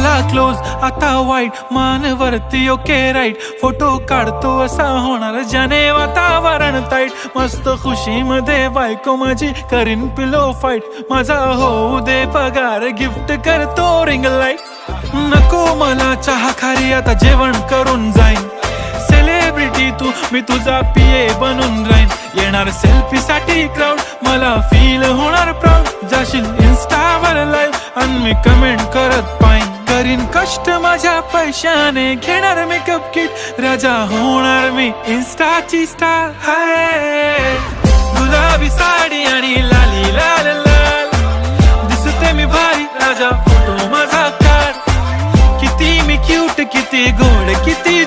झाला क्लोज आता वाईट मानवरती ओके राईट फोटो काढतो असा होणार ज्याने वातावरण ताईट मस्त खुशी मध्ये बायको माझी करीन पिलो फाईट माझा होऊ दे पगार गिफ्ट करतो रिंग लाईट नको मला चहा खारी आता जेवण करून जाईन सेलिब्रिटी तू मी तुझा पिये बनून राहीन येणार सेल्फी साठी क्राऊड मला फील होणार प्राऊड जाशील इन्स्टावर लाईव्ह आणि मी कमेंट करत पाईन करीन कष्ट माझ्या पैशाने घेणार मेकअप किट राजा होणार मी इन्स्टाची स्टार हाय गुलाबी साडी आणि लाली लाल लाल दिसते मी भारी राजा फोटो माझा काढ किती मी क्यूट किती गोड किती